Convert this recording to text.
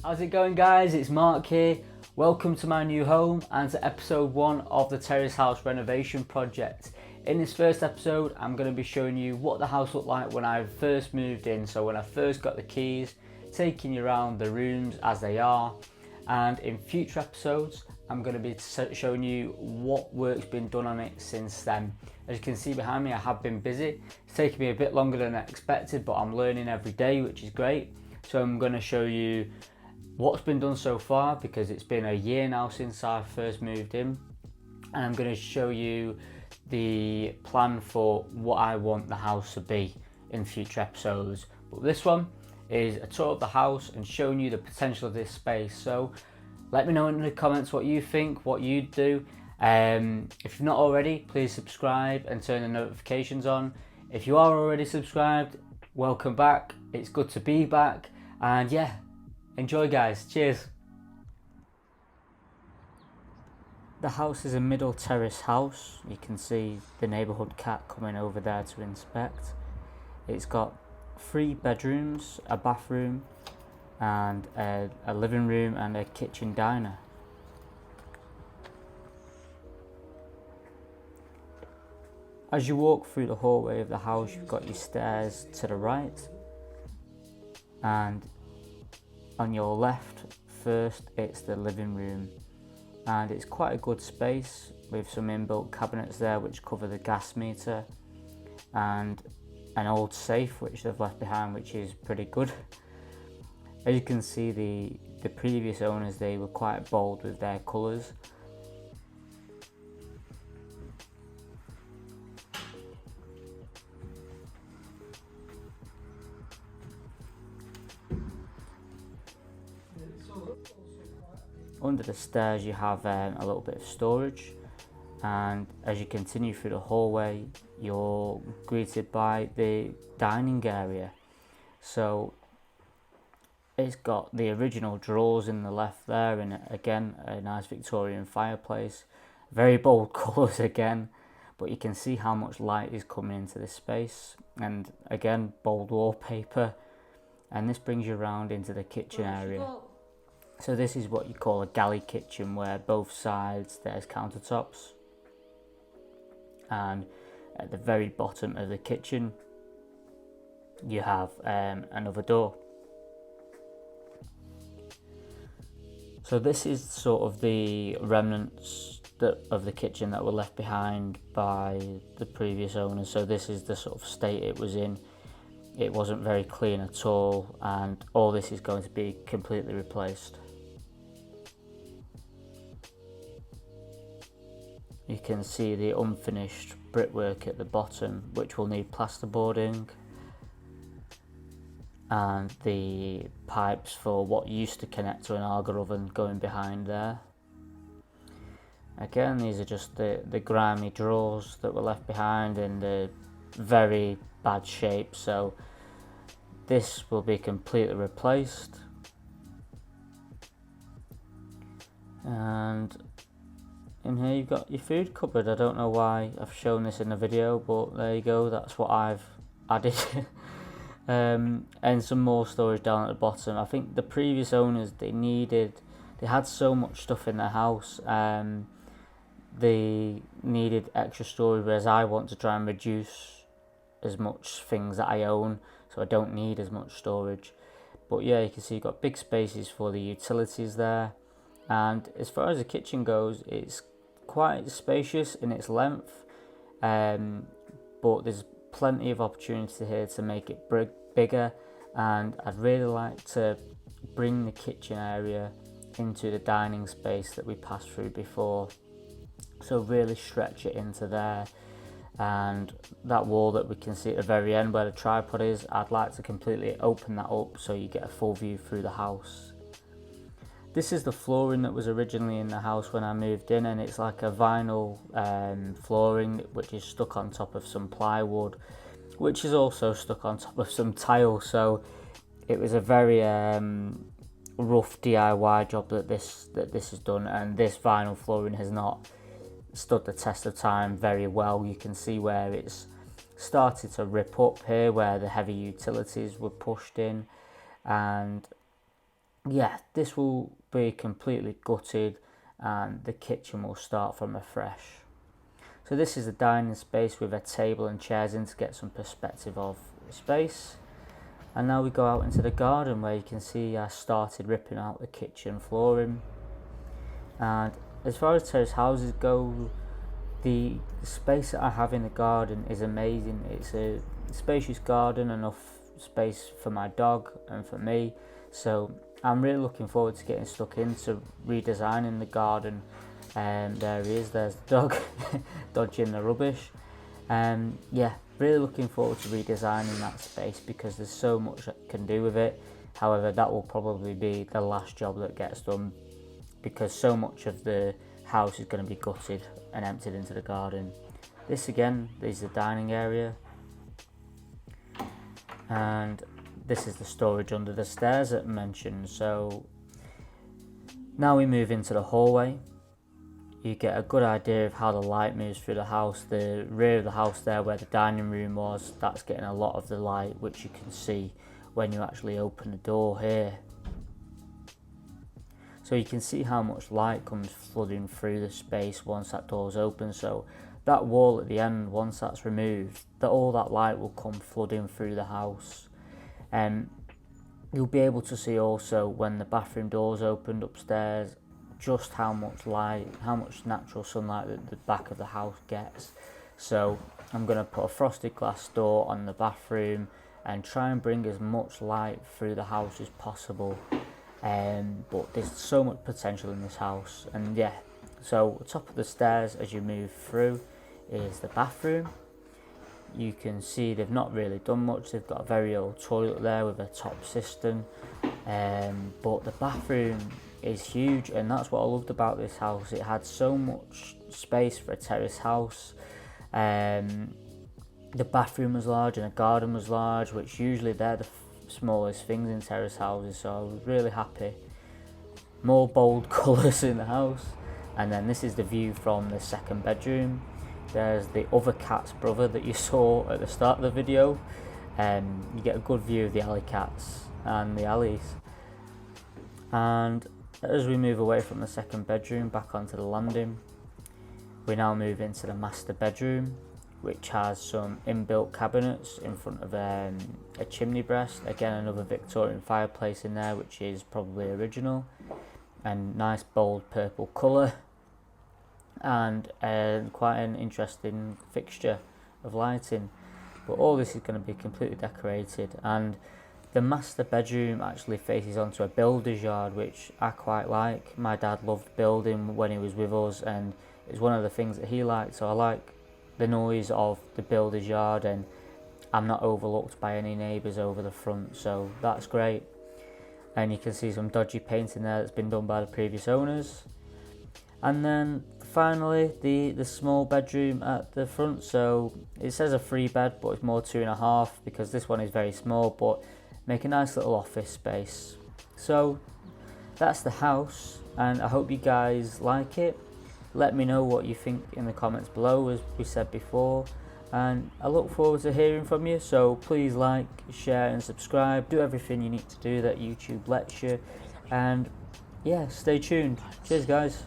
How's it going, guys? It's Mark here. Welcome to my new home and to episode 1 of the Terraced house renovation project. In this first episode, I'm going to be showing you what the house looked like when I first moved in. So when I first got the keys, taking you around the rooms as they are. And in future episodes, I'm going to be showing you what work's been done on it since then. As you can see behind me, I have been busy. It's taken me a bit longer than I expected, but I'm learning every day, which is great. So I'm going to show you what's been done so far, because it's been a year now since I first moved in, and I'm going to show you the plan for what I want the house to be in future episodes. But this one is a tour of the house and showing you the potential of this space. So let me know in the comments what you think, what you'd do. If you've not already, please subscribe and turn the notifications on. If you are already subscribed, welcome back. It's good to be back, and yeah, enjoy, guys. Cheers. The house is a middle terrace house. You can see the neighbourhood cat coming over there to inspect. It's got 3 bedrooms, a bathroom, and a living room and a kitchen diner. As you walk through the hallway of the house, you've got your stairs to the right, and on your left first it's the living room, and it's quite a good space with some inbuilt cabinets there which cover the gas meter, and an old safe which they've left behind, which is pretty good. As you can see, the previous owners, they were quite bold with their colours. Under the stairs you have a little bit of storage, and as you continue through the hallway you're greeted by the dining area. So it's got the original drawers in the left there, and again a nice Victorian fireplace. Very bold colours again, but you can see how much light is coming into this space, and again bold wallpaper. And this brings you around into the kitchen area. So this is what you call a galley kitchen, where both sides there's countertops, and at the very bottom of the kitchen you have another door. So this is sort of the remnants of the kitchen that were left behind by the previous owners. So this is the sort of state it was in. It wasn't very clean at all, and all this is going to be completely replaced. You can see the unfinished brickwork at the bottom, which will need plasterboarding, and the pipes for what used to connect to an Arga oven going behind there. Again, these are just the grimy drawers that were left behind in the very bad shape, so this will be completely replaced. And in here you've got your food cupboard. I don't know why I've shown this in the video, but there you go, that's what I've added. And some more storage down at the bottom. I think the previous owners, they had so much stuff in their house, they needed extra storage, whereas I want to try and reduce as much things that I own, so I don't need as much storage. But yeah, you can see you've got big spaces for the utilities there, and as far as the kitchen goes, it's quite spacious in its length, but there's plenty of opportunity here to make it bigger, and I'd really like to bring the kitchen area into the dining space that we passed through before. So really stretch it into there, and that wall that we can see at the very end where the tripod is, I'd like to completely open that up so you get a full view through the house. This is the flooring that was originally in the house when I moved in, and it's like a vinyl flooring which is stuck on top of some plywood, which is also stuck on top of some tile. So it was a very rough DIY job that this has done, and this vinyl flooring has not stood the test of time very well. You can see where it's started to rip up here, where the heavy utilities were pushed in, and yeah, this will be completely gutted and the kitchen will start from afresh. So this is the dining space with a table and chairs in to get some perspective of the space. And now we go out into the garden where you can see I started ripping out the kitchen flooring. And as far as terrace houses go, the space that I have in the garden is amazing. It's a spacious garden, enough space for my dog and for me. So I'm really looking forward to getting stuck into redesigning the garden. There he is, there's the dog dodging the rubbish. Yeah, really looking forward to redesigning that space because there's so much I can do with it. However, that will probably be the last job that gets done because so much of the house is going to be gutted and emptied into the garden. This again is the dining area, and this is the storage under the stairs that I mentioned. So now we move into the hallway. You get a good idea of how the light moves through the house. The rear of the house there where the dining room was, that's getting a lot of the light, which you can see when you actually open the door here. So you can see how much light comes flooding through the space once that door's open. So that wall at the end, once that's removed, all that light will come flooding through the house. You'll be able to see also when the bathroom door's opened upstairs, just how much light, how much natural sunlight that the back of the house gets. So I'm going to put a frosted glass door on the bathroom and try and bring as much light through the house as possible. But there's so much potential in this house. And yeah, so top of the stairs as you move through is the bathroom. You can see they've not really done much. They've got a very old toilet there with a top cistern, but the bathroom is huge, and that's what I loved about this house. It had so much space for a terrace house. The bathroom was large and the garden was large, which usually they're the smallest things in terrace houses, so I was really happy. More bold colours in the house. And then this is the view from the second bedroom. There's the other cat's brother that you saw at the start of the video. You get a good view of the alley cats and the alleys. And as we move away from the second bedroom back onto the landing, we now move into the master bedroom, which has some inbuilt cabinets in front of a chimney breast. Again, another Victorian fireplace in there, which is probably original, and nice bold purple colour, and quite an interesting fixture of lighting. But all this is going to be completely decorated, and the master bedroom actually faces onto a builder's yard, which I quite like. My dad loved building when he was with us, and it's one of the things that he liked, so I like the noise of the builder's yard, and I'm not overlooked by any neighbours over the front, so that's great. And you can see some dodgy painting there that's been done by the previous owners. And then finally the small bedroom at the front. So it says a 3-bed, but it's more 2.5 because this one is very small, but make a nice little office space. So that's the house, and I hope you guys like it. Let me know what you think in the comments below, as we said before, and I look forward to hearing from you. So please like, share and subscribe. Do everything you need to do that YouTube lets you, and yeah, stay tuned. Cheers guys.